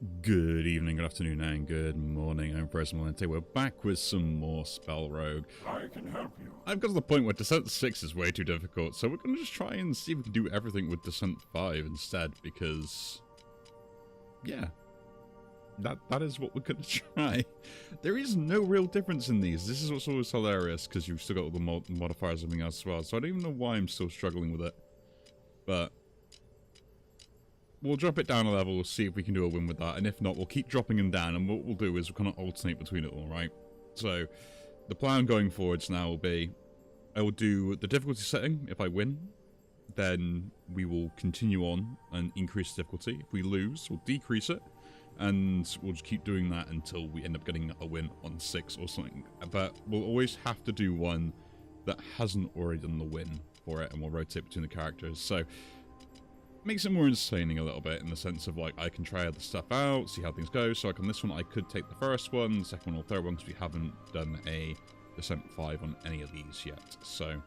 Good evening, good afternoon, and good morning. I'm Frozen and today we're back with some more SpellRogue. I can help you. I've got to the point where Descent 6 is way too difficult, so we're going to just try and see if we can do everything with Descent 5 instead, because... yeah. That is what we're going to try. There is no real difference in these. This is what's always hilarious, because you've still got all the modifiers and everything else as well, so I don't even know why I'm still struggling with it. But... we'll drop it down a level, we'll see if we can do a win with that, and if not, we'll keep dropping them down, and what we'll do is we'll kind of alternate between it all, right? So, the plan going forwards now will be, I will do the difficulty setting. If I win, then we will continue on and increase the difficulty. If we lose, we'll decrease it, and we'll just keep doing that until we end up getting a win on 6 or something. But we'll always have to do one that hasn't already done the win for it, and we'll rotate between the characters. So, makes it more entertaining a little bit in the sense of, like, I can try other stuff out, see how things go. So, like, on this one, I could take the first one, the second one, or third one, because we haven't done a Descent 5 on any of these yet. So,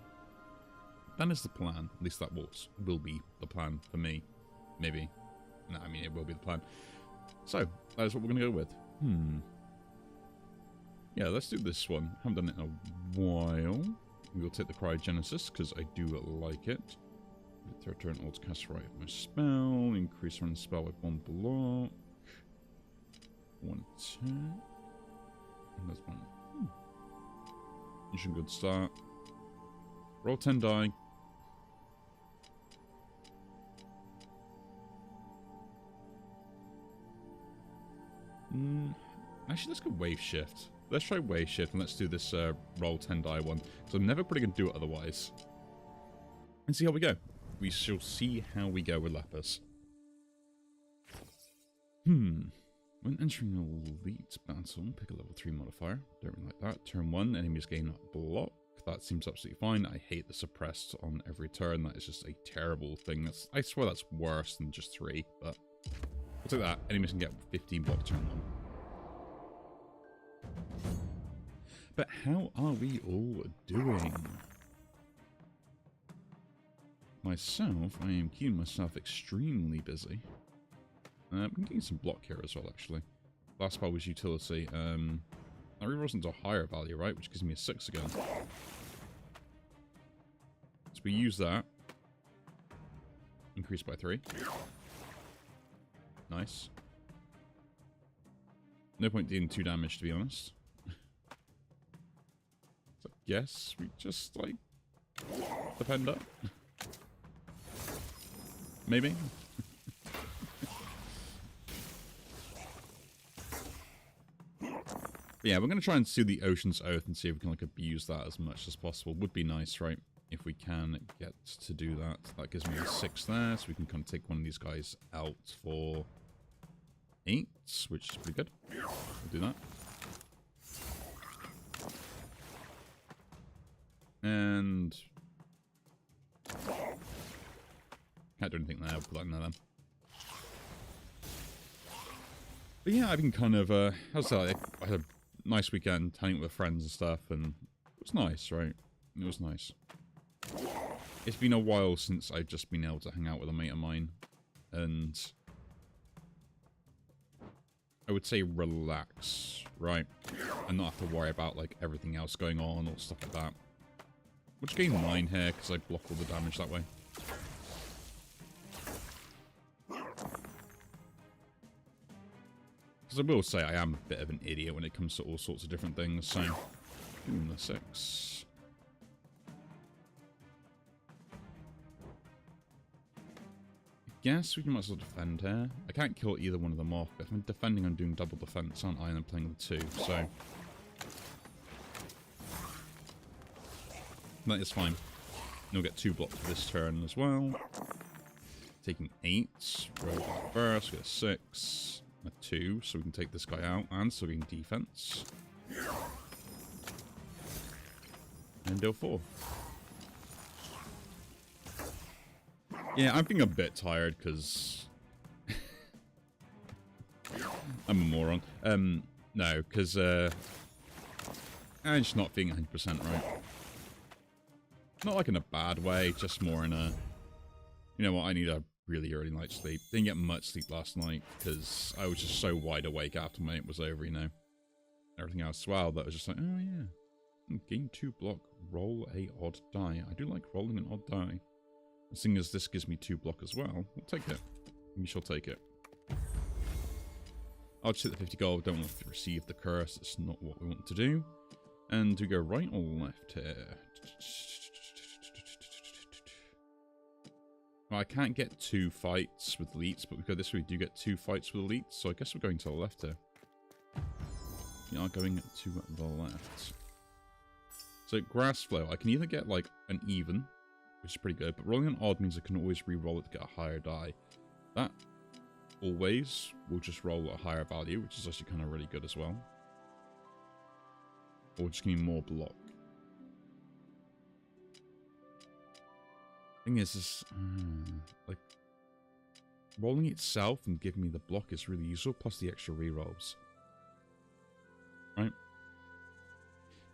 that is the plan. At least that will be the plan for me. Maybe. No, I mean, it will be the plan. So, that is what we're going to go with. Yeah, let's do this one. Haven't done it in a while. We'll take the Cryogenesis, because I do like it. Third turn, alt cast right my spell. Increase run spell with 1 block. 1 attack. And there's one. Mission good start. Roll 10 die. Actually, let's go wave shift. Let's try wave shift and let's do this roll 10 die one. Because I'm never probably going to do it otherwise. And see how we go. We shall see how we go with Lapis. When entering an elite battle, pick a level 3 modifier. Don't really like that. Turn 1, enemies gain block. That seems absolutely fine. I hate the suppressed on every turn. That is just a terrible thing. I swear that's worse than just 3, but we'll take that. Enemies can get 15 block turn 1. But how are we all doing? Myself, I am keeping myself extremely busy. I'm getting some block here as well, actually. Last spell was utility. That rerolls into a higher value, right? Which gives me a 6 again. So we use that. Increase by 3. Nice. No point dealing 2 damage, to be honest. So I guess we just, like, defend up. Maybe? Yeah, we're going to try and do the Ocean's Oath and see if we can, like, abuse that as much as possible. Would be nice, right? If we can get to do that. That gives me a 6 there, so we can kind of take one of these guys out for 8, which is pretty good. We'll do that. And... can't do anything there, I'll put that in there then. But yeah, I've been kind of, I had a nice weekend hanging with friends and stuff, and it was nice, right? It was nice. It's been a while since I've just been able to hang out with a mate of mine, and I would say relax, right? And not have to worry about, like, everything else going on or stuff like that. Which gain 9 here, because I block all the damage that way. Because I will say I am a bit of an idiot when it comes to all sorts of different things, so... the 6. I guess we can might as well defend here. I can't kill either one of them off, but if I'm defending, I'm doing double defense, aren't I? And I'm playing with 2, so... that is fine. And we'll get 2 blocks for this turn as well. Taking 8. Roll that first, we get a 6. A 2, so we can take this guy out and still getting defense. And deal 4. Yeah, I'm being a bit tired because I'm a moron. No, because I'm just not feeling 100% right. Not like in a bad way, just more in a, you know what, I need a really early night's sleep. Didn't get much sleep last night because I was just so wide awake after my night was over, you know. Everything else swelled that was just like, oh yeah. Gain 2 block, roll a odd die. I do like rolling an odd die. Seeing as this gives me 2 block as well, we'll take it. We shall take it. I'll just hit the 50 gold, don't want to receive the curse, it's not what we want to do. And do we go right or left here? Well, I can't get 2 fights with elites, but we go this way, we do get 2 fights with elites, so I guess we're going to the left here. We are going to the left. So, grass flow, I can either get like an even, which is pretty good, but rolling an odd means I can always re-roll it to get a higher die. That always will just roll a higher value, which is actually kind of really good as well. Or just give me more block. Thing is like rolling itself and giving me the block is really useful, plus the extra rerolls. Right?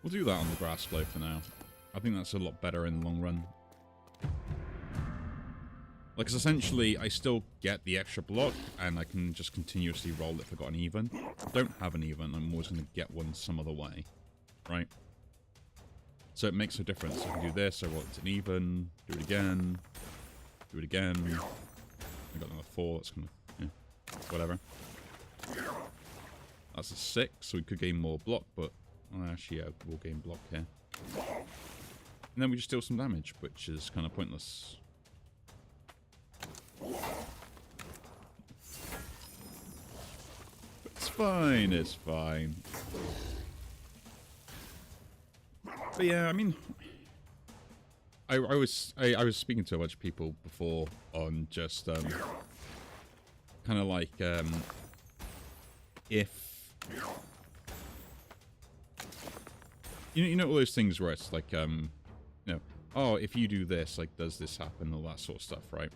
We'll do that on the grass flow for now. I think that's a lot better in the long run. Like, 'cause essentially, I still get the extra block, and I can just continuously roll if I got an even. If I don't have an even, I'm always going to get one some other way. Right? So it makes a difference. I can do this, I roll it to an even, do it again, do it again. I got another 4, that's going to, yeah, whatever. That's a 6, so we could gain more block, but well, actually, yeah, we'll gain block here. And then we just deal some damage, which is kind of pointless. It's fine, it's fine. But yeah, I mean, I was speaking to a bunch of people before on just kind of like if you know all those things where it's like you know, oh, if you do this, like, does this happen, all that sort of stuff, right?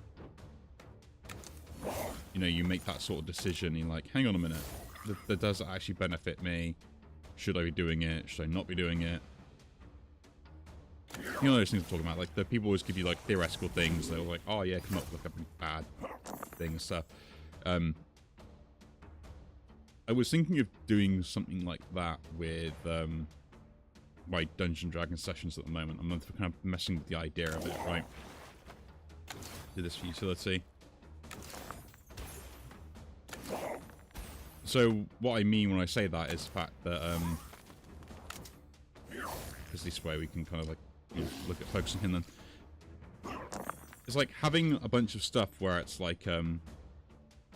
You know, you make that sort of decision, and you're like, hang on a minute, that does actually benefit me. Should I be doing it? Should I not be doing it? You know those things I'm talking about, like, the people always give you, like, theoretical things. They're like, oh yeah, come up with, like, a bad thing and stuff. I was thinking of doing something like that with my Dungeon Dragon sessions at the moment. I'm kind of messing with the idea of it, right? Do this for utility. So what I mean when I say that is the fact that because this way we can kind of like, you know, look at focusing in them. It's like having a bunch of stuff where it's like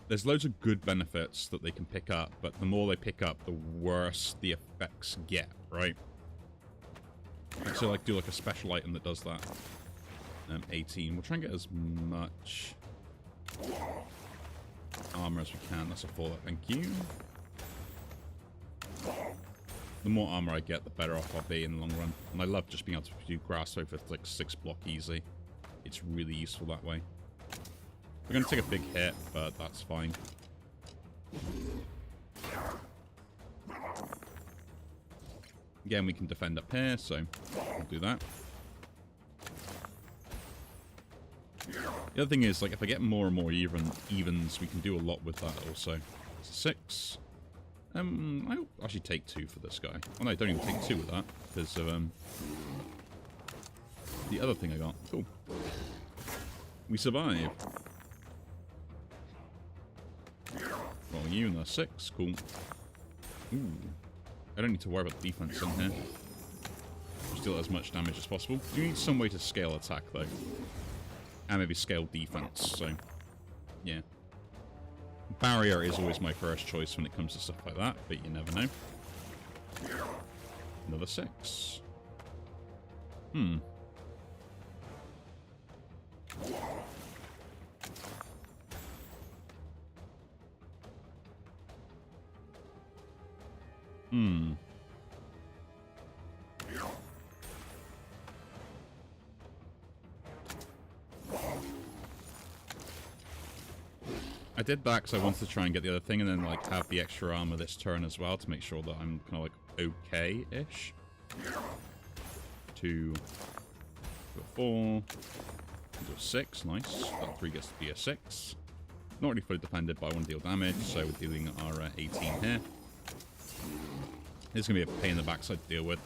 there's loads of good benefits that they can pick up, but the more they pick up, the worse the effects get, right? So like do like a special item that does that. 18. We'll try and get as much armor as we can. That's a 4, thank you. The more armor I get, the better off I'll be in the long run. And I love just being able to do grass over like 6 block easy. It's really useful that way. We're going to take a big hit, but that's fine. Again, we can defend up here, so we'll do that. The other thing is, like, if I get more and more evens, we can do a lot with that also. It's a 6. I'll actually take 2 for this guy. Oh no, I don't even take 2 with that, because of the other thing I got. Cool. We survive. Roll you and a 6. Cool. Ooh. I don't need to worry about the defense in here. Just deal as much damage as possible. You need some way to scale attack, though. And maybe scale defense, so yeah. Barrier is always my first choice when it comes to stuff like that, but you never know. Another 6. Hmm. Hmm. I did that because I wanted to try and get the other thing and then like have the extra armor this turn as well to make sure that I'm kind of like okay-ish. 2, 4, into a 6. Nice. That 3 gets to be a 6. Not really fully defended, but I want to deal damage, so we're dealing our 18 here. It's going to be a pain in the backside to deal with.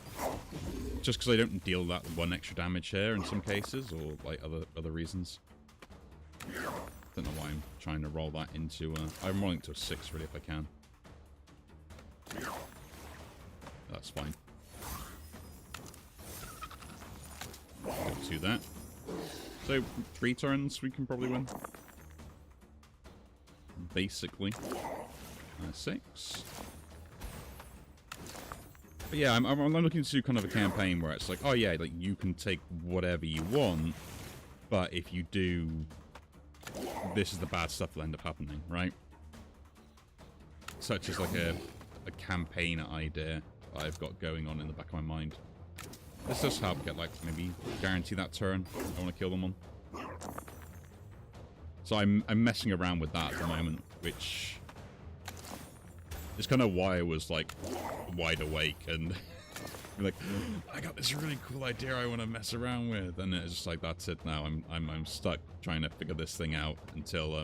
Just because I don't deal that 1 extra damage here in some cases, or like other reasons. Don't know why I'm trying to roll that into... I'm rolling to a 6 really if I can. That's fine. Go to that. So, 3 turns we can probably win. Basically. 6. But yeah, I'm looking to do kind of a campaign where it's like, oh yeah, like you can take whatever you want, but if you do, this is the bad stuff that'll end up happening, right? Such as like a campaign idea that I've got going on in the back of my mind. This does help get like maybe guarantee that turn I want to kill them on. So I'm messing around with that at the moment, which is kind of why I was like wide awake and like, I got this really cool idea I want to mess around with, and it's just like, that's it now. I'm stuck trying to figure this thing out until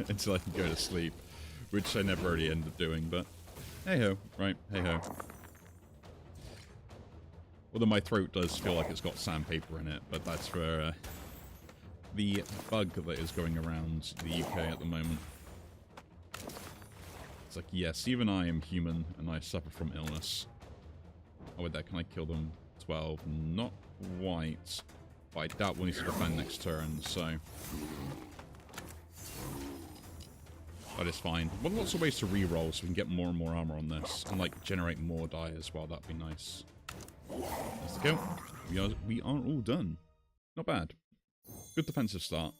until I can go to sleep, which I never really end up doing. But hey ho, right? Hey ho. Although my throat does feel like it's got sandpaper in it, but that's for the bug that is going around the UK at the moment. It's like, yes, even I am human, and I suffer from illness. Oh, with that, can I kill them? 12. Not quite. But I doubt we'll need to defend next turn, so... that is fine. Well, lots of ways to re-roll so we can get more and more armor on this. And, like, generate more die as well. That'd be nice. Let's go. We are all done. Not bad. Good defensive start.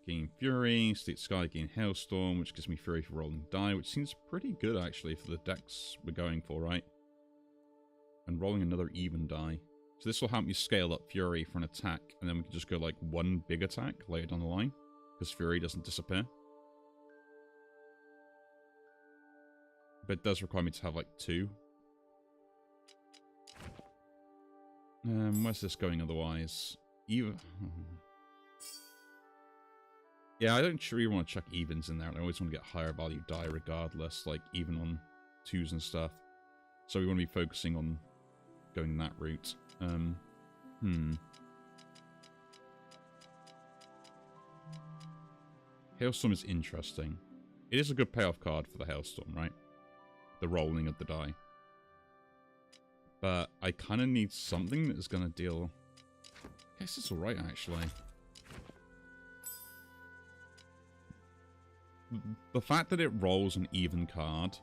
Gain Fury, State Sky, gain Hailstorm, which gives me Fury for rolling die, which seems pretty good, actually, for the decks we're going for, right? And rolling another even die. So this will help me scale up Fury for an attack, and then we can just go, like, 1 big attack later down the line, because Fury doesn't disappear. But it does require me to have, like, 2. Where's this going otherwise? Even... yeah, I don't really want to chuck evens in there. I always want to get higher value die regardless, like even on 2s and stuff. So we want to be focusing on going that route. Hailstorm is interesting. It is a good payoff card for the Hailstorm, right? The rolling of the die. But I kind of need something that is going to deal... I guess it's alright, actually. The fact that it rolls an even card,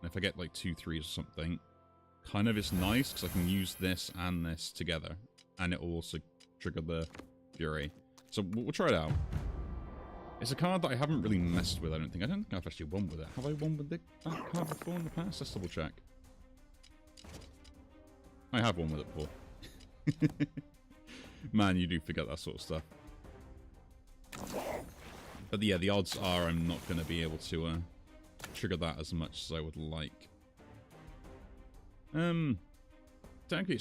and if I get like 2 3s or something, kind of is nice, because I can use this and this together. And it will also trigger the Fury. So we'll try it out. It's a card that I haven't really messed with, I don't think. I don't think I've actually won with it. Have I won with that card before in the past? Let's double check. I have won with it before. Man, you do forget that sort of stuff. But yeah, the odds are I'm not going to be able to trigger that as much as I would like. Technically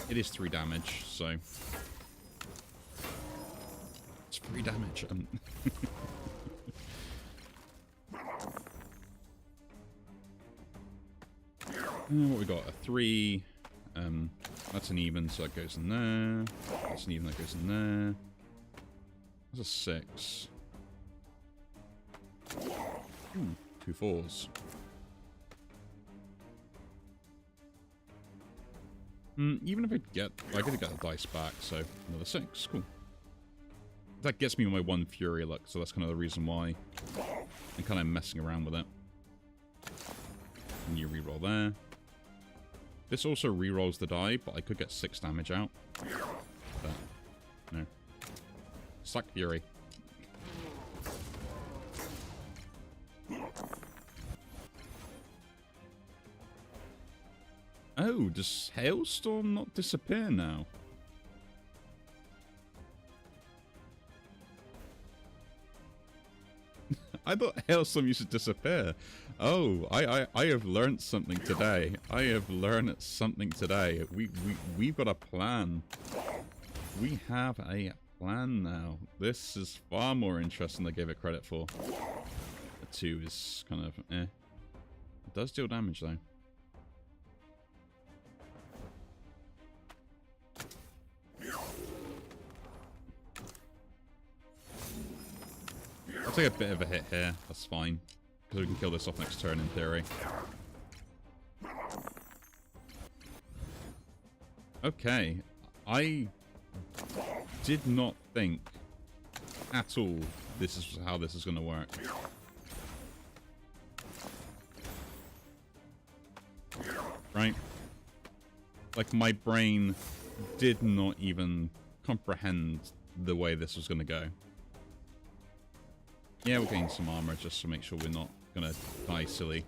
it is 3 damage, so... it's 3 damage. What we got? A 3. That's an even, so that goes in there. That's an even, that goes in there. That's a 6. Ooh, 2 4s. Even if I could get the dice back, so another 6. Cool. That gets me my 1 Fury luck, so that's kind of the reason why I'm kind of messing around with it. And you reroll there. This also rerolls the die, but I could get 6 damage out. But, no. Sack Fury. Oh, does Hailstorm not disappear now? I thought Hailstorm used to disappear. Oh, I have learned something today. I have learned something today. We've got a plan. We have a plan now. This is far more interesting than I gave it credit for. The 2 is kind of eh. It does deal damage though. I'll take a bit of a hit here. That's fine. Because we can kill this off next turn in theory. Okay. I did not think at all this is how this is going to work. Right? Like, my brain did not even comprehend the way this was going to go. Yeah, we're getting some armor just to make sure we're not going to die silly.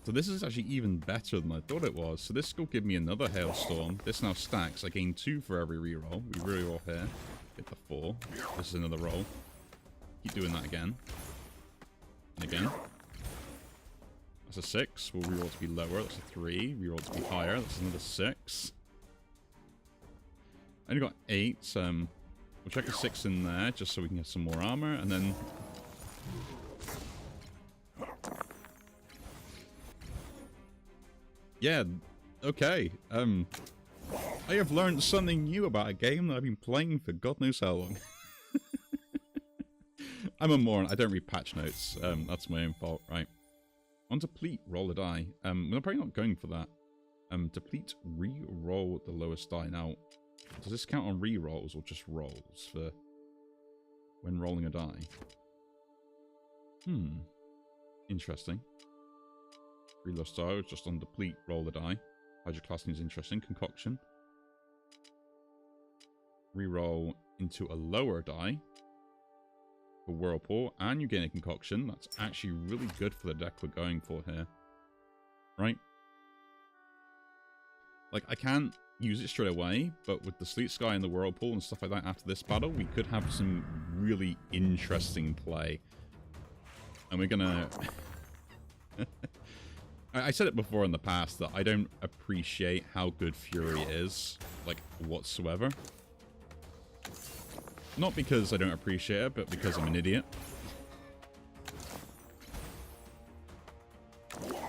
So this is actually even better than I thought it was. So this will give me another hailstorm. This now stacks. I gain 2 for every reroll. We reroll here. Hit the 4. This is another roll. Keep doing that again. And again. That's a 6. We'll reroll to be lower. That's a 3. Reroll to be higher. That's another 6. I only got 8. We'll check a 6 in there just so we can get some more armor. And then... yeah, okay. I have learned something new about a game that I've been playing for God knows how long. I'm a moron. I don't read patch notes. That's my own fault, right? On deplete, roll a die. We're probably not going for that. Deplete, re-roll the lowest die. Now, does this count on re-rolls or just rolls for when rolling a die? Interesting. Reload style, just on deplete, roll the die. Hydroclasting is interesting. Concoction. Reroll into a lower die for Whirlpool, and you gain a concoction. That's actually really good for the deck we're going for here. Right? Like, I can't use it straight away, but with the Sleet Sky and the Whirlpool and stuff like that after this battle, we could have some really interesting play. And we're gonna... I said it before in the past that I don't appreciate how good Fury is, like, whatsoever. Not because I don't appreciate it, but because I'm an idiot.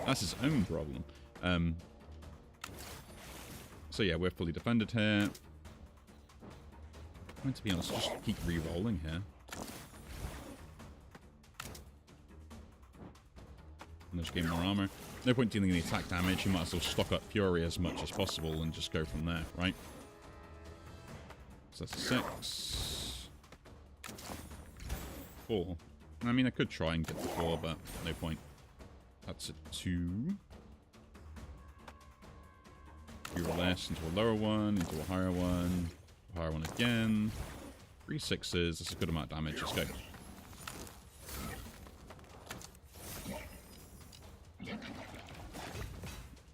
That's his own problem. So yeah, we're fully defended here. I'm going to be honest, just keep re-rolling here. And just gain more armor. No point dealing any attack damage. You might as well stock up Fury as much as possible and just go from there, right? So that's a 6. 4. I mean, I could try and get the 4, but no point. That's a 2. Reroll this into a lower one, into a higher one again. 3 6s. That's a good amount of damage. Let's go.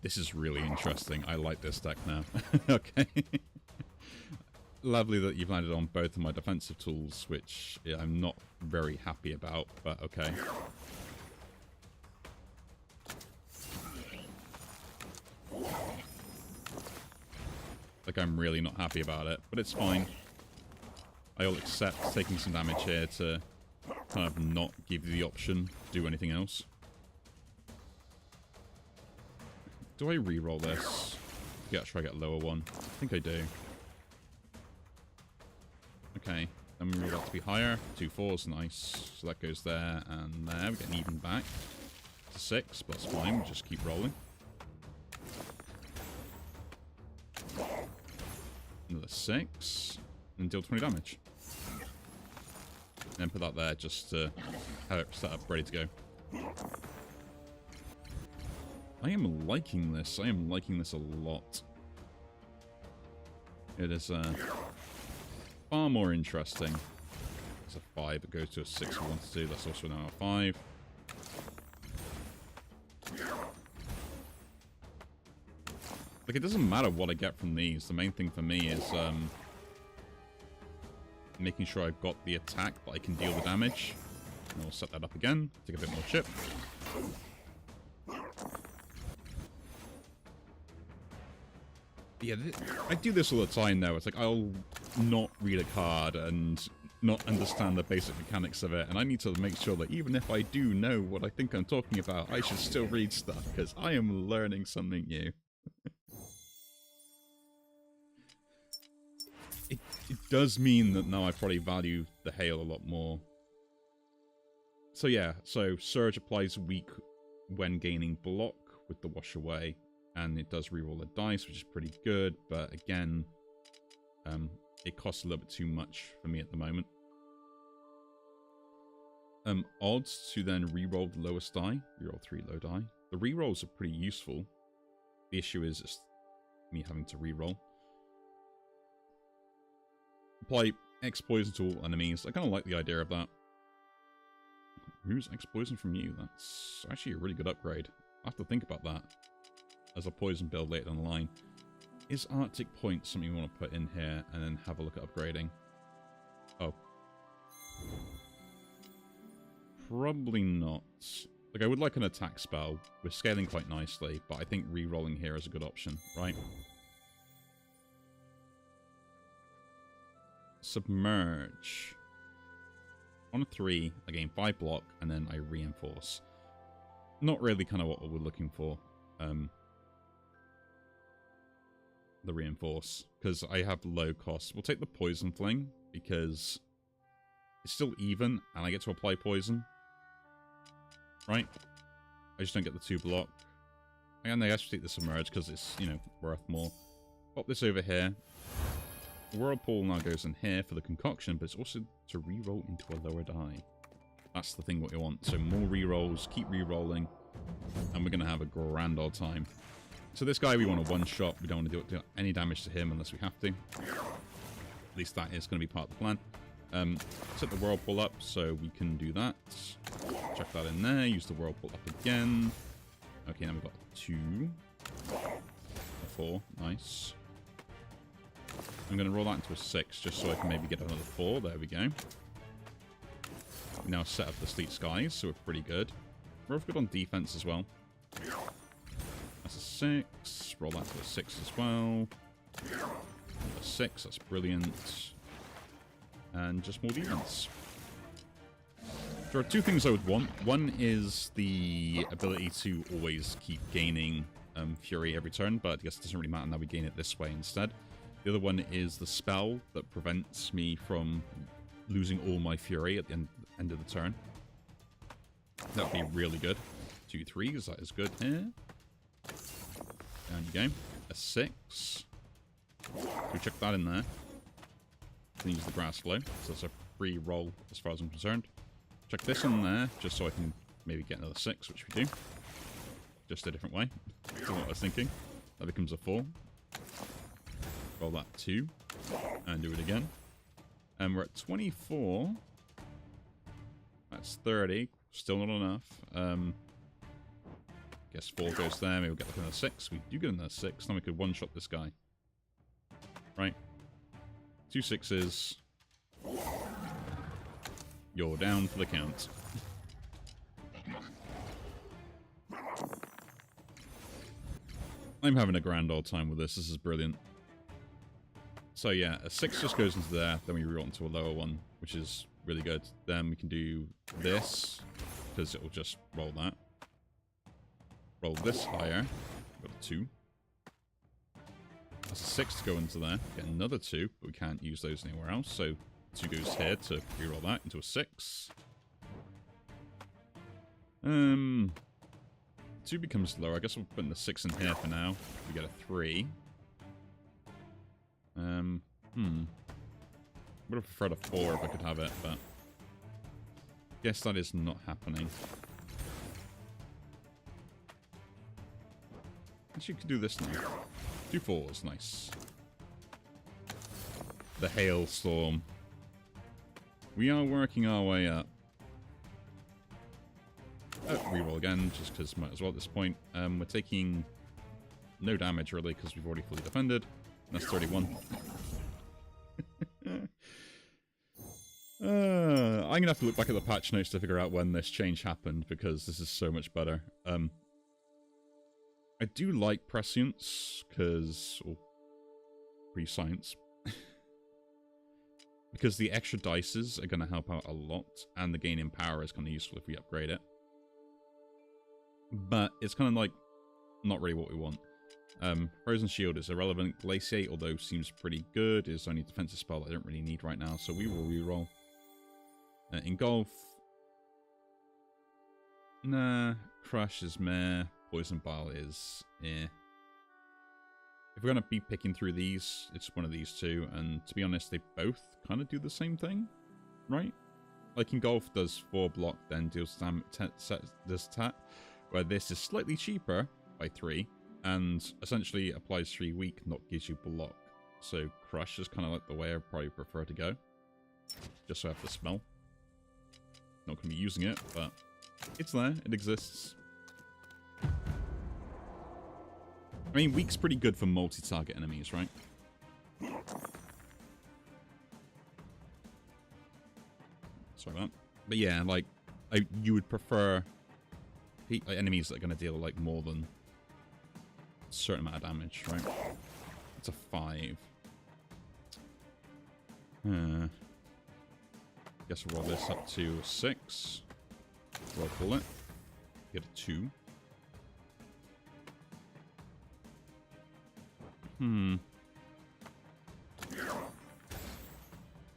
This is really interesting. I like this deck now. Okay. Lovely that you've landed on both of my defensive tools, which yeah, I'm not very happy about, but okay. Like, I'm really not happy about it, but it's fine. I'll accept taking some damage here to kind of not give you the option to do anything else. Do I re-roll this? Yeah, try to get a lower one. I think I do. Okay, then we roll that to be higher. 2 4s, nice. So that goes there and there. We get an even back. It's a 6, but that's fine. We'll just keep rolling. Another 6. And deal 20 damage. And then put that there just to have it set up, ready to go. I am liking this. I am liking this a lot. It is far more interesting. It's a 5. It goes to a 6 we want to do. That's also now a 5. Like, it doesn't matter what I get from these. The main thing for me is making sure I've got the attack, but I can deal the damage. And we'll set that up again, take a bit more chip. Yeah, I do this all the time though. It's like I'll not read a card and not understand the basic mechanics of it, and I need to make sure that even if I do know what I think I'm talking about, I should still read stuff, because I am learning something new. It does mean that now I probably value the hail a lot more. So yeah, so Surge applies weak when gaining block with the wash away, and it does reroll the dice, which is pretty good, but again, it costs a little bit too much for me at the moment. Odds to then reroll the lowest die, reroll 3 low die. The rerolls are pretty useful. The issue is just me having to reroll. Apply X poison to all enemies. I kind of like the idea of that. Who's X poison from you? That's actually a really good upgrade. I have to think about that as a poison build later down the line. Is Arctic Point something you want to put in here and then have a look at upgrading? Oh. Probably not. Like, I would like an attack spell. We're scaling quite nicely, but I think re-rolling here is a good option, right? Submerge. On a 3, I gain 5 block, and then I reinforce. Not really kind of what we're looking for. The reinforce, because I have low costs. We'll take the poison fling, because it's still even, and I get to apply poison. Right? I just don't get the 2 block. And I actually take the submerge, because it's, you know, worth more. Pop this over here. The Whirlpool now goes in here for the concoction, but it's also to re-roll into a lower die. That's the thing what you want. So more re-rolls, keep re-rolling, and we're going to have a grand old time. So this guy we want to one-shot. We don't want to do any damage to him unless we have to. At least that is going to be part of the plan. Set the Whirlpool up so we can do that. Chuck that in there. Use the Whirlpool up again. Okay, now we've got 2. A 4. Nice. I'm going to roll that into a 6 just so I can maybe get another 4. There we go. We now set up the Sleet Skies, so we're pretty good. We're good on defense as well. That's a 6. Roll that to a 6 as well. A 6. That's brilliant. And just more defense. There are 2 things I would want. One is the ability to always keep gaining Fury every turn, but I guess it doesn't really matter now we gain it this way instead. The other one is the spell that prevents me from losing all my Fury at the end of the turn. That would be really good. 2 3s, that is good here. Down you go. A 6. We chuck that in there. Then use the grass flow. So that's a free roll as far as I'm concerned. Chuck this in there, just so I can maybe get another 6, which we do. Just a different way. That's what I was thinking. That becomes a 4. Roll that 2. And do it again. And we're at 24. That's 30. Still not enough. Guess 4 goes there. Maybe we'll get like another 6. We do get another 6. Then we could one-shot this guy. Right. 2 6s. You're down for the count. I'm having a grand old time with this. This is brilliant. So yeah, a 6 just goes into there. Then we reroll into a lower one, which is really good. Then we can do this, because it will just roll that. Roll this higher. Got a 2. That's a 6 to go into there. Get another 2, but we can't use those anywhere else. So 2 goes here to reroll that into a 6. 2 becomes lower. I guess we'll put the 6 in here for now. We get a 3. Would have preferred a 4 if I could have it, but guess that is not happening. Actually, you could do this now. 2 4s, nice. The hailstorm. We are working our way up. Reroll again, just because might as well at this point. We're taking no damage really, because we've already fully defended. That's 31. I'm going to have to look back at the patch notes to figure out when this change happened, because this is so much better. I do like prescience, because... or pre-science. Because the extra dices are going to help out a lot, and the gain in power is kind of useful if we upgrade it. But it's kind of like, not really what we want. Frozen Shield is irrelevant. Glaciate, although seems pretty good, is only a defensive spell that I don't really need right now, so we will reroll. Engulf. Nah. Crush is meh. Poison Bile is eh. If we're going to be picking through these, it's one of these two, and to be honest, they both kind of do the same thing, right? Like Engulf does 4 block, then deals does tap, where this is slightly cheaper by 3, and essentially applies 3 weak, not gives you block. So Crush is kind of like the way I probably prefer to go, just so I have the spell. Not going to be using it, but it's there, it exists. I mean, weak's pretty good for multi-target enemies, right? Sorry about that. But yeah, like, you would prefer enemies that are going to deal, like, more than a certain amount of damage, right? It's a 5. Guess we'll roll this up to 6. Roll bullet. Get a 2.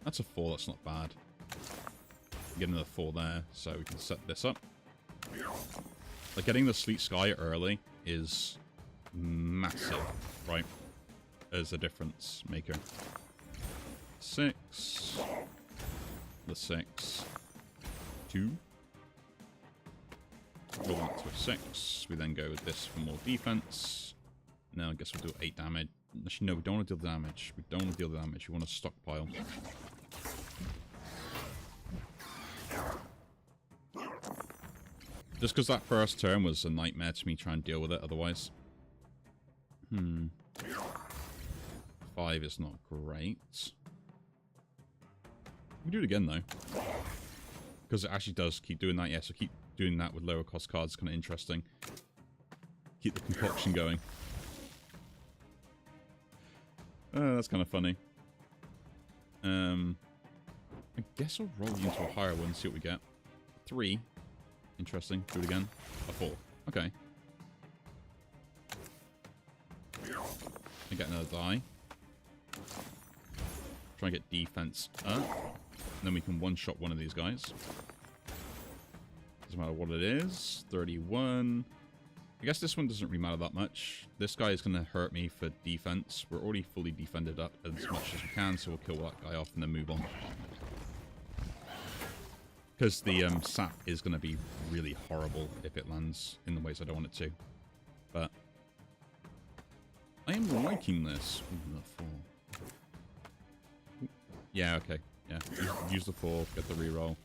That's a 4, that's not bad. Get another 4 there, so we can set this up. Like, getting the Sleet Sky early is massive, right? As a difference maker. 6. The 6. 2. Roll that to a 6. We then go with this for more defense. Now I guess we'll do 8 damage. Actually, no, we don't want to deal the damage. We don't want to deal the damage. We want to stockpile. Just because that first turn was a nightmare to me trying to deal with it otherwise. 5 is not great. We can do it again though. Because it actually does keep doing that. Yeah, so keep doing that with lower cost cards. Kind of interesting. Keep the concoction going. That's kind of funny. I guess I'll roll you into a higher one, see what we get. 3. Interesting. Do it again. A 4. Okay. I get another die. Try and get defense up. And then we can one-shot one of these guys. Doesn't matter what it is. 31. I guess this one doesn't really matter that much. This guy is going to hurt me for defense. We're already fully defended up as much as we can, so we'll kill that guy off and then move on. Because the sap is going to be really horrible if it lands in the ways I don't want it to. But I am liking this. Ooh, the 4. Yeah, okay. Yeah, use the 4, get the reroll.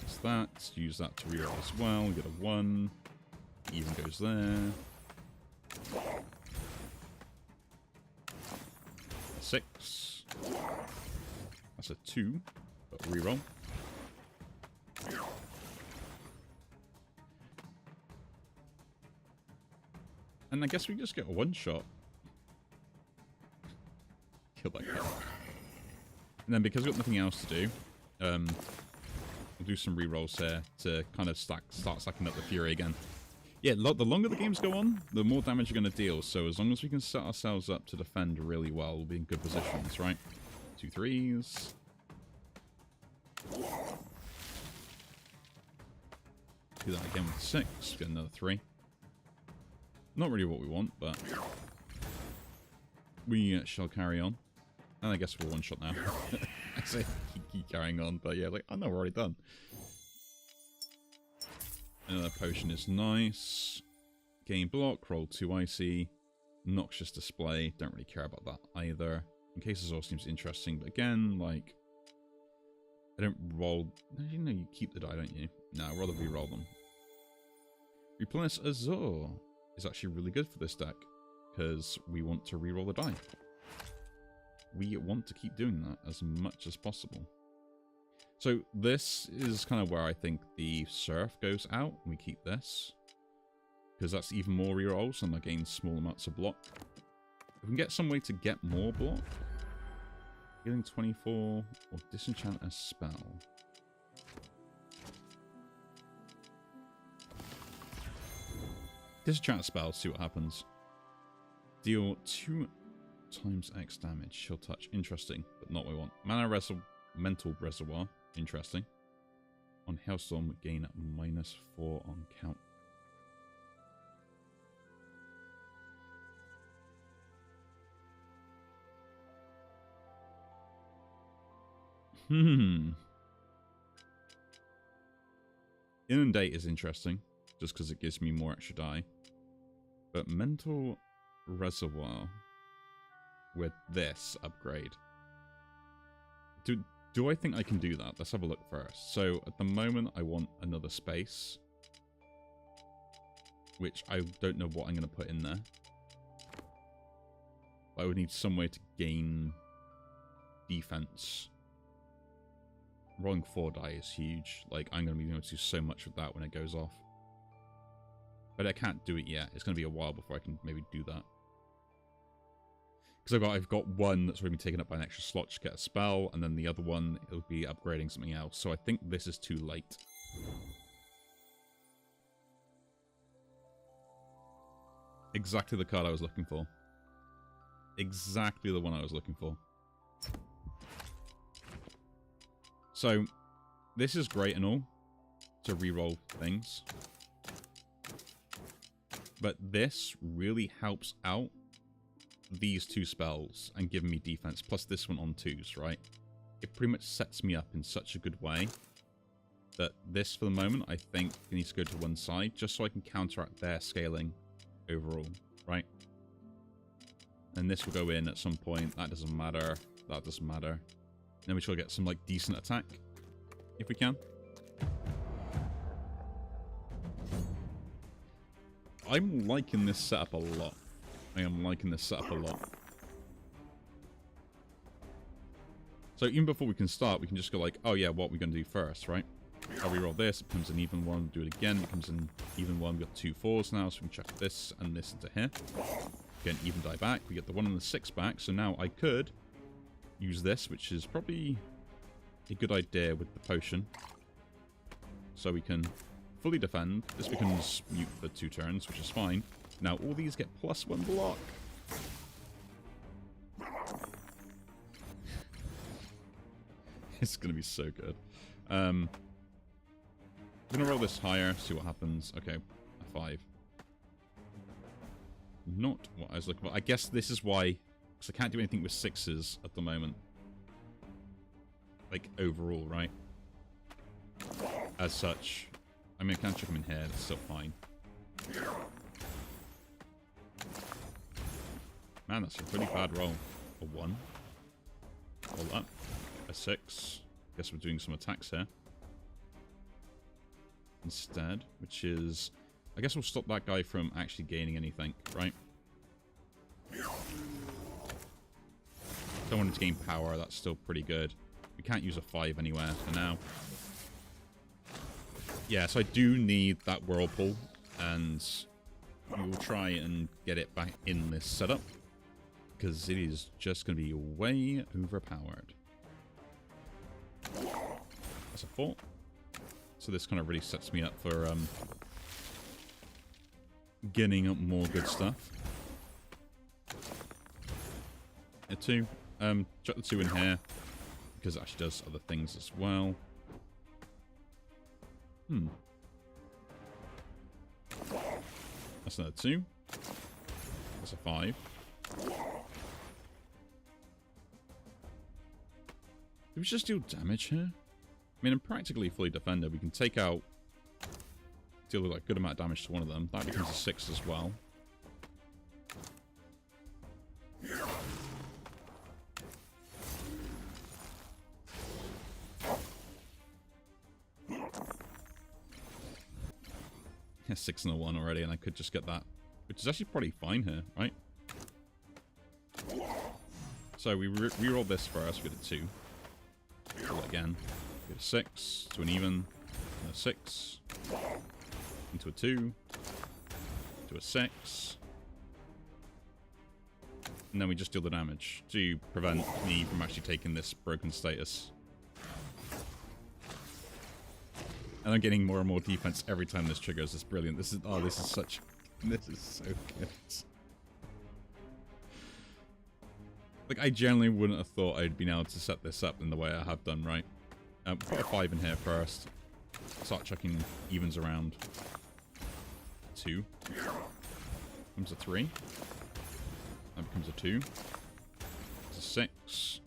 That's that. Use that to reroll as well. Get a 1. Even goes there. 6. That's a 2. But reroll. And I guess we just get a one-shot. Kill that guy. And then because we've got nothing else to do, we'll do some rerolls here to kind of start stacking up the Fury again. Yeah, the longer the games go on, the more damage you're going to deal. So as long as we can set ourselves up to defend really well, we'll be in good positions, right? 2 3s. Do that again with 6. Get another 3. Not really what we want, but we shall carry on. And I guess we're one shot now. I say keep carrying on, but yeah, like, I know we're already done. Another potion is nice. Gain block, roll 2 icy. Noxious display, don't really care about that either. In cases all seems interesting, but again, like, I don't roll. You know, you keep the die, don't you? No, I'd rather re-roll them. Replenish Azure is actually really good for this deck because we want to re-roll the die. We want to keep doing that as much as possible. So this is kind of where I think the Surf goes out. We keep this. Because that's even more rerolls and I gain small amounts of block. If we can get some way to get more block. Healing 24 or disenchant a spell. Disenchant a spell, see what happens. Deal 2 times X damage. She'll touch. Interesting, but not what we want. Mental Reservoir. Interesting. On Hailstorm, we gain -4 on count. Inundate is interesting, just because it gives me more extra die. But Mental Reservoir with this upgrade. Do I think I can do that? Let's have a look first. So at the moment I want another space, which I don't know what I'm going to put in there. I would need some way to gain defense. Rolling 4 die is huge. Like, I'm going to be able to do so much with that when it goes off. But I can't do it yet. It's going to be a while before I can maybe do that. Because I've got one that's already been taken up by an extra slot to get a spell, and then the other one, it'll be upgrading something else. So I think this is too late. Exactly the card I was looking for. Exactly the one I was looking for. So, this is great and all, to reroll things. But this really helps out these 2 spells and giving me defense, plus this one on 2s, right? It pretty much sets me up in such a good way that this, for the moment, I think needs to go to one side, just so I can counteract their scaling overall, right? And this will go in at some point. That doesn't matter. That doesn't matter. Then we shall get some, like, decent attack, if we can. I'm liking this setup a lot. I am liking this setup a lot. So even before we can start, we can just go like, oh yeah, what are we going to do first, right? I'll reroll this, it becomes an even one, do it again, it becomes an even one. We've got 2 4s now, so we can chuck this and this into here. Get an even die back, we get the 1 and the 6 back, so now I could use this, which is probably a good idea with the potion. So we can fully defend. This becomes mute for 2 turns, which is fine. Now all these get +1 block. It's going to be so good. I'm going to roll this higher, see what happens. Okay, a 5. Not what I was looking for. I guess this is why, because I can't do anything with 6s at the moment. Like, overall, right? As such. I mean, I can chuck them in here, that's still fine. Man, that's a pretty bad roll. A 1. Roll up. A 6. Guess we're doing some attacks here. Instead, which is... I guess we'll stop that guy from actually gaining anything, right? Don't want him to gain power, that's still pretty good. We can't use a 5 anywhere for now. Yeah, so I do need that Whirlpool, and we will try and get it back in this setup, because it is just going to be way overpowered. That's a 4. So this kind of really sets me up for getting up more good stuff. A 2. Chuck the 2 in here, because it actually does other things as well. That's another 2. That's a 5. Do we just deal damage here? I mean, I'm practically fully defended. We can take out... deal with like a good amount of damage to one of them. That becomes a 6 as well. Yeah, 6 and a 1 already, and I could just get that. Which is actually probably fine here, right? So we reroll this first, we get a 2. Roll it again. Get a 6 to an even. And a 6. Into a 2. To a 6. And then we just deal the damage to prevent me from actually taking this broken status. And I'm getting more and more defense every time this triggers. It's brilliant. This is so good. Like, I generally wouldn't have thought I'd been able to set this up in the way I have done, right? Put a 5 in here first. Start chucking evens around. 2. Comes a 3. That becomes a 2. It's a 6.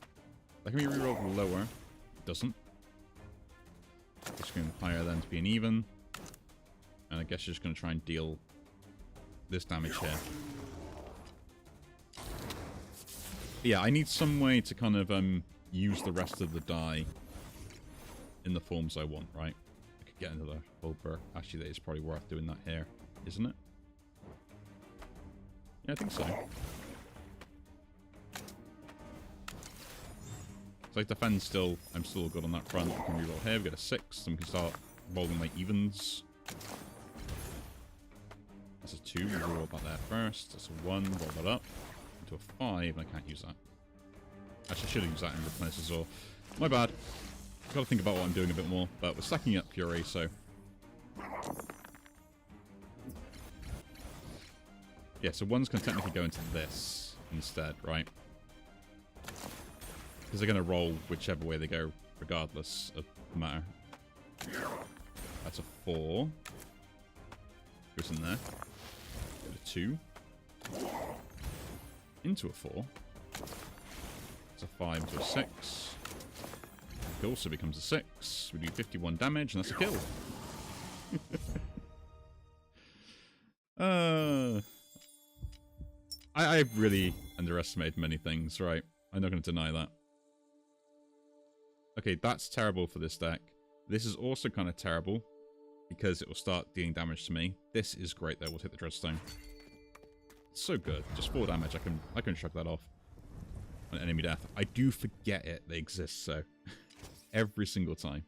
That can be rerolled lower. It doesn't. Just going higher then to be an even. And I guess you're just going to try and deal this damage here. Yeah, I need some way to kind of use the rest of the die in the forms I want, right? I could get another whole burr. Actually, it's probably worth doing that here, isn't it? Yeah, I think so. So like defend still, I'm still good on that front. I can reroll here, we get a 6, then we can start rolling my evens. That's a 2, we roll that there first. That's a 1, roll that up. Into a 5, and I can't use that. Actually, I should have used that in replace as well. My bad. I've got to think about what I'm doing a bit more, but we're stacking up Fury, so... Yeah, so 1's going to technically go into this instead, right? Because they're going to roll whichever way they go, regardless of the matter. That's a 4. Goes in there. Get a 2. Into a 4. It's a 5 into a 6. It also becomes a 6. We do 51 damage, and that's a kill. I really underestimated many things, right? I'm not going to deny that. Okay, that's terrible for this deck. This is also kind of terrible, because it will start dealing damage to me. This is great, though. We'll take the Dreadstone. So good. Just 4 damage. I can shrug that off. On enemy death. I do forget it they exist, so every single time.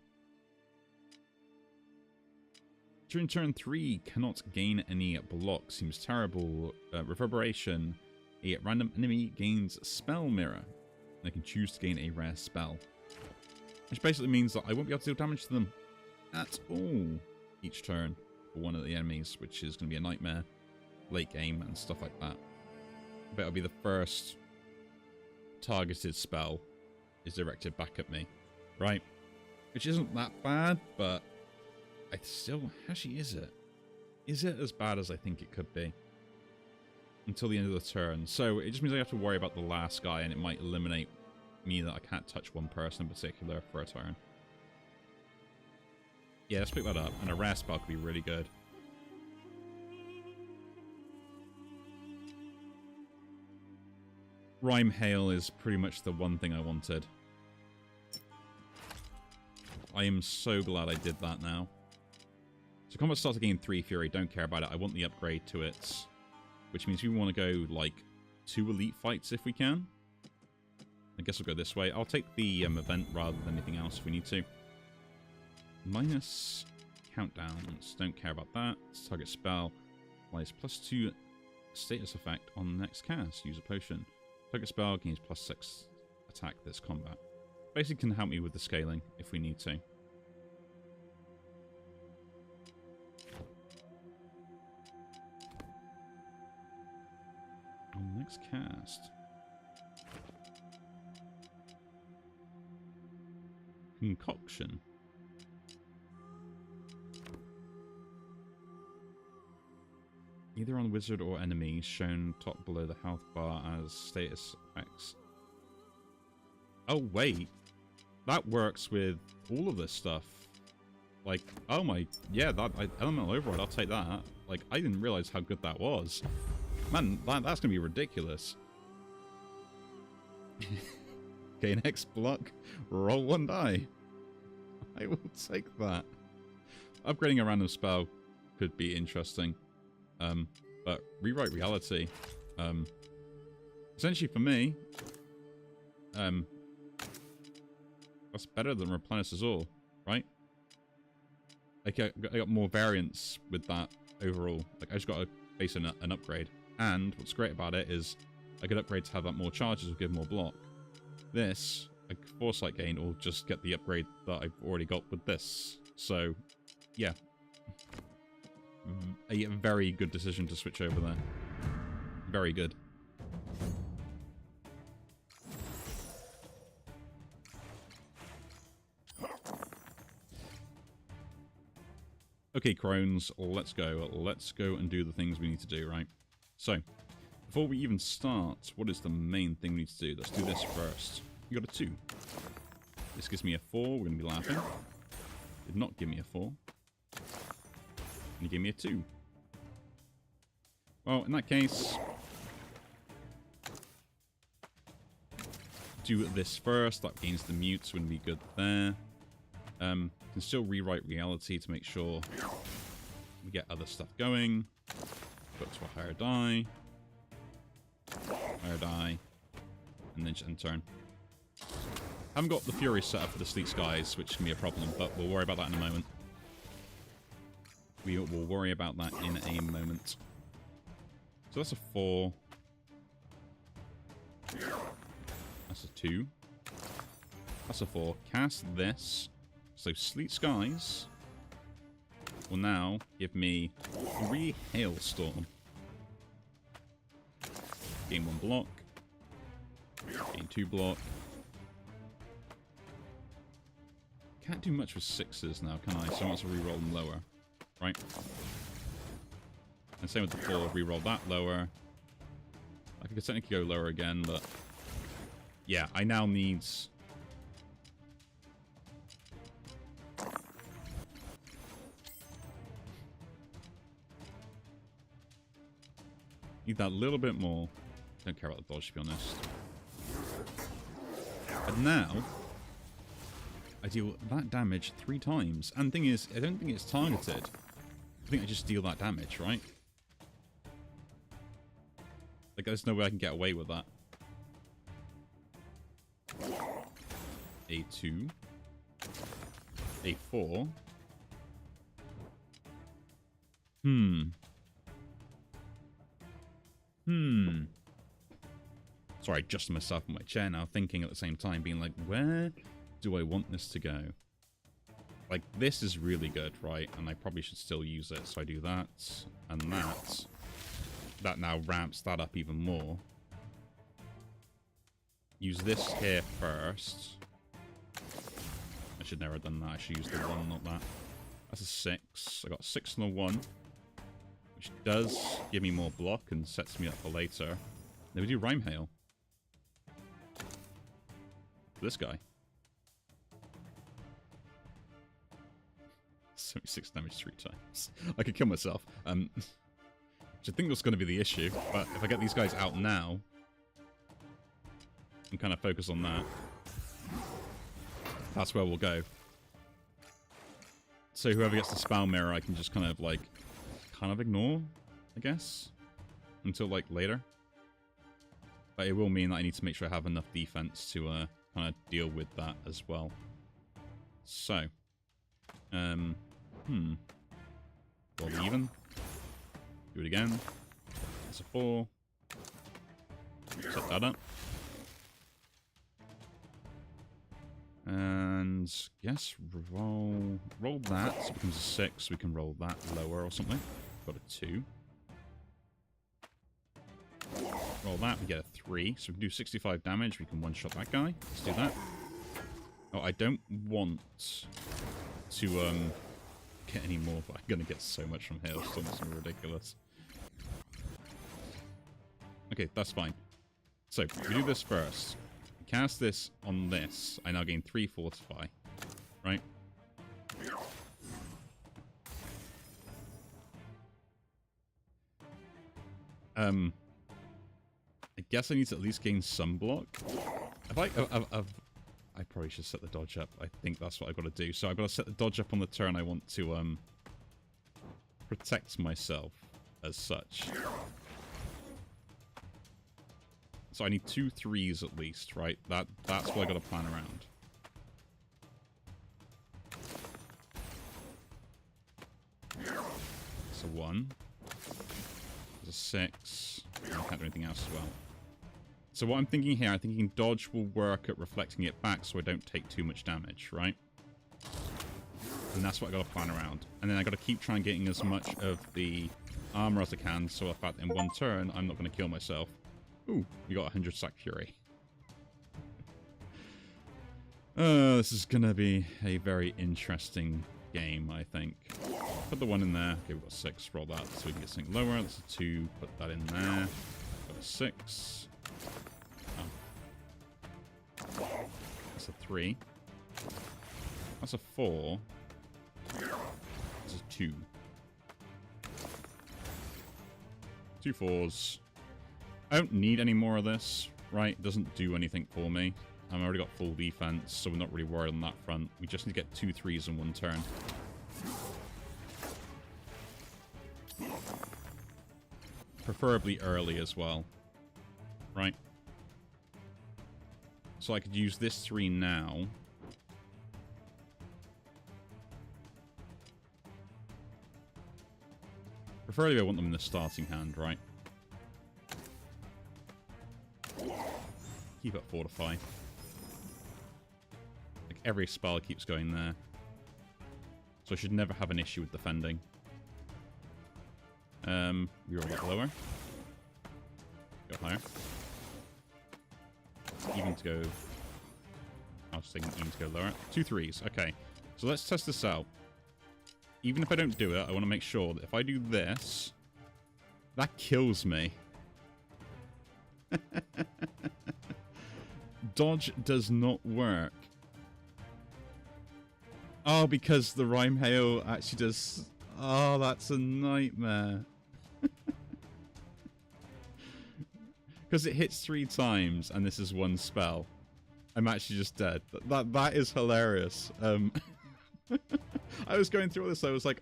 During turn 3, cannot gain any block. Seems terrible. Reverberation. A random enemy gains Spell Mirror. They can choose to gain a rare spell. Which basically means that I won't be able to deal damage to them at all each turn for one of the enemies, which is going to be a nightmare. Late game and stuff like that. But it'll be the first targeted spell is directed back at me, right? Which isn't that bad, but I still... Actually, is it? Is it as bad as I think it could be? Until the end of the turn. So it just means I have to worry about the last guy, and it might eliminate me that I can't touch one person in particular for a turn. Yeah, let's pick that up. And a rare spell could be really good. Rhyme Hail is pretty much the one thing I wanted. I am so glad I did that now. So combat starts to gain 3 Fury, don't care about it. I want the upgrade to it. Which means we want to go, like, 2 elite fights if we can. I guess we'll go this way. I'll take the event rather than anything else if we need to. Minus countdowns. Don't care about that. Target spell. Applies +2 status effect on the next cast. Use a potion. Target spell gains +6 attack this combat. Basically can help me with the scaling if we need to. On the next cast. Concoction. Either on wizard or enemy, shown top below the health bar as status effects. Oh wait, that works with all of this stuff. Like, oh my, yeah, that elemental override, I'll take that. Like, I didn't realize how good that was. Man, that's gonna be ridiculous. Okay, next block, roll 1 die. I will take that. Upgrading a random spell could be interesting. But rewrite reality. Essentially for me, that's better than replenish us all. right? Like, I got more variance with that overall. Like, I just got a base an upgrade. And what's great about it is I could upgrade to have that more charges or give more block. This, a foresight gain, will just get the upgrade that I've already got with this. So, yeah. A very good decision to switch over there. Very good. Okay, crones, let's go. Let's go and do the things we need to do, right? So, before we even start, what is the main thing we need to do? Let's do this first. You got a 2. This gives me a 4. We're going to be laughing. Did not give me a 4. And you gave me a 2. Well, in that case, do this first. That gains the mutes. Wouldn't be good there. Can still rewrite reality to make sure we get other stuff going. Go to a higher die. Higher die. And then just end turn. Haven't got the Fury set up for the Sleet Skies, which can be a problem, but we'll worry about that in a moment. We will worry about that in a moment. So that's a 4. That's a 2. That's a 4. Cast this. So Sleet Skies will now give me 3 Hailstorm. Gain 1 block. Gain 2 block. Can't do much with 6s now, can I? So I might as well reroll them lower. Right? And same with the 4. Reroll that lower. I could technically go lower again, but yeah, I now need that little bit more. Don't care about the dodge, to be honest. But now I deal that damage 3 times. And the thing is, I don't think it's targeted. I think I just deal that damage, right? Like, there's no way I can get away with that. A2. A4. Sorry, I adjusted myself in my chair now, thinking at the same time, being like, where do I want this to go? Like, this is really good, right? And I probably should still use it. So I do that, and that. That now ramps that up even more. Use this here first. I should never have done that. I should use the 1, not that. That's a 6. I got a 6 and a 1. Which does give me more block and sets me up for later. Then we do Rhyme Hail. This guy. 76 damage 3 times. I could kill myself. Which I think was going to be the issue. But if I get these guys out now and kind of focus on that, that's where we'll go. So whoever gets the spell mirror, I can just kind of like ignore, I guess, until like later. But it will mean that I need to make sure I have enough defense to kind of deal with that as well. So, roll even. Do it again. That's a 4. Set that up. And yes, roll that. So it becomes a 6. We can roll that lower or something. Got a 2. Roll that. We get a 3. So we can do 65 damage. We can one-shot that guy. Let's do that. Oh, I don't want to get any more, but I'm going to get so much from Hailstorm. It's ridiculous. Okay, that's fine. So we do this first. Cast this on this. I now gain 3 Fortify. Right? I guess I need to at least gain some block. I probably should set the dodge up. I think that's what I've got to do. So I've got to set the dodge up on the turn I want to protect myself as such. So I need 2 3s at least, right? That's what I got to plan around. a 1. There's a 6. I can't do anything else as well. So what I'm thinking here, I'm thinking dodge will work at reflecting it back so I don't take too much damage, right? And that's what I got to plan around. And then I got to keep trying getting as much of the armor as I can, so the fact that in one turn I'm not going to kill myself. Ooh, we got 100 sack fury. This is going to be a very interesting game, I think. Put the 1 in there. Okay, we've got 6. Roll that so we can get something lower. That's a 2. Put that in there. Got a 6. Oh. That's a 3. That's a 4. That's a 2. 2 4s. I don't need any more of this, right? It doesn't do anything for me. I've already got full defense, so we're not really worried on that front. We just need to get 2 3s in one turn. Preferably early as well. Right? So I could use this 3 now. Preferably I want them in the starting hand, right? Keep it fortify. Like every spell keeps going there. So I should never have an issue with defending. We roll that lower. Go higher. Even to go... I was thinking even to go lower. 2 3s. Okay. So let's test this out. Even if I don't do it, I want to make sure that if I do this, that kills me. Dodge does not work. Oh, because the Rhyme Hail actually does... Oh, that's a nightmare. Because it hits 3 times, and this is 1 spell. I'm actually just dead. That is hilarious. I was going through all this, I was like,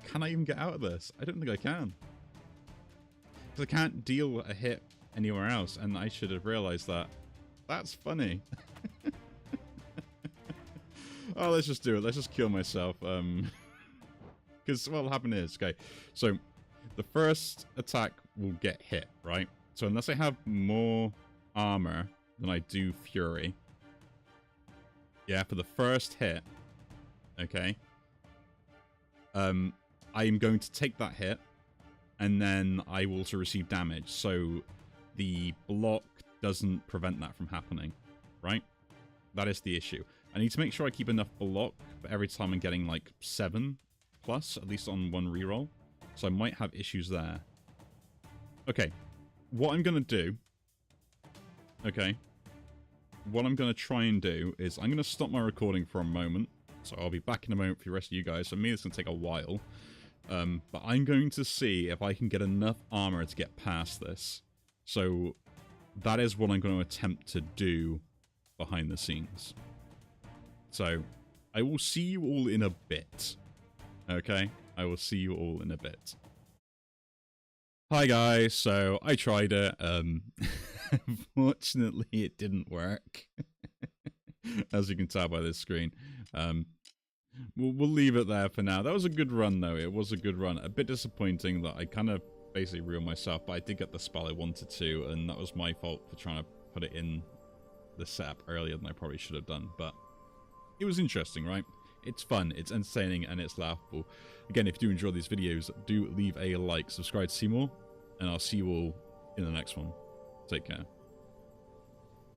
can I even get out of this? I don't think I can. Because I can't deal a hit anywhere else, and I should have realized that. That's funny. Oh, let's just do it. Let's just kill myself. Because what will happen is, okay, so the first attack will get hit, right? So unless I have more armor than I do fury, yeah, for the first hit, okay, I am going to take that hit, and then I will also receive damage. So the block doesn't prevent that from happening, right? That is the issue. I need to make sure I keep enough block for every time I'm getting like 7+, at least on 1 reroll. So I might have issues there. Okay, what I'm going to do, okay, what I'm going to try and do is I'm going to stop my recording for a moment. So I'll be back in a moment for the rest of you guys. For me, it's going to take a while. But I'm going to see if I can get enough armor to get past this. So that is what I'm going to attempt to do behind the scenes. So I will see you all in a bit. Okay? I will see you all in a bit. Hi guys, so I tried it. Unfortunately, it didn't work. As you can tell by this screen. We'll leave it there for now. That was a good run, though. It was a good run. A bit disappointing that I kind of basically ruined myself, but I did get the spell I wanted to, and that was my fault for trying to put it in the setup earlier than I probably should have done. But it was interesting, right? It's fun, it's entertaining, and it's laughable. Again, if you do enjoy these videos, do leave a like, subscribe to see more, and I'll see you all in the next one. Take care.